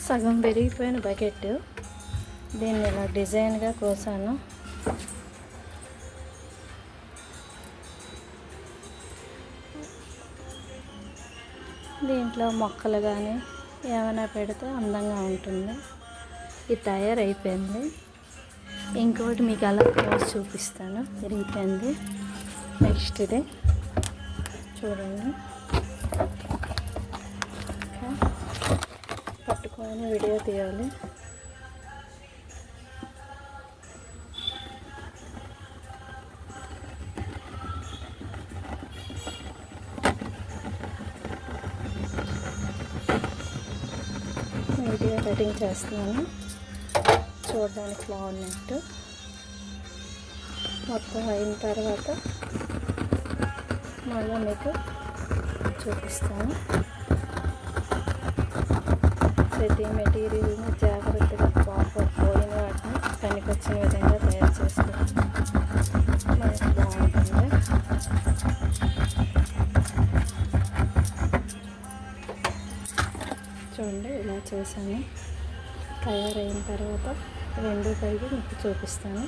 సగం పెరిగిపోయిన బకెట్, దీన్ని ఇలా డిజైన్గా కోసాను. దీంట్లో మొక్కలు కానీ ఏమైనా పెడితే అందంగా ఉంటుంది. ఇది తయారైపోయింది. ఇంకొకటి మీకు అలా పోసి చూపిస్తాను. తిరిగిపోయింది. నెక్స్ట్ ఇది చూడండి. పట్టుకొని వీడియో తీయాలి. వీడియో కటింగ్ చేస్తున్నాను. చూడడానికి బాగున్నట్టు. మొత్తం అయిన తర్వాత మళ్ళీ మీకు చూపిస్తాను. ప్రతి మెటీరియల్ని జాగ్రత్తగా పోయిన వాటిని పనికొచ్చిన విధంగా తయారు చేసుకోవాలి. మనకి బాగుంటుంది. చూడండి, ఇలా చేశాను. తయారైన తర్వాత రెండో కలిపి మీకు చూపిస్తాను.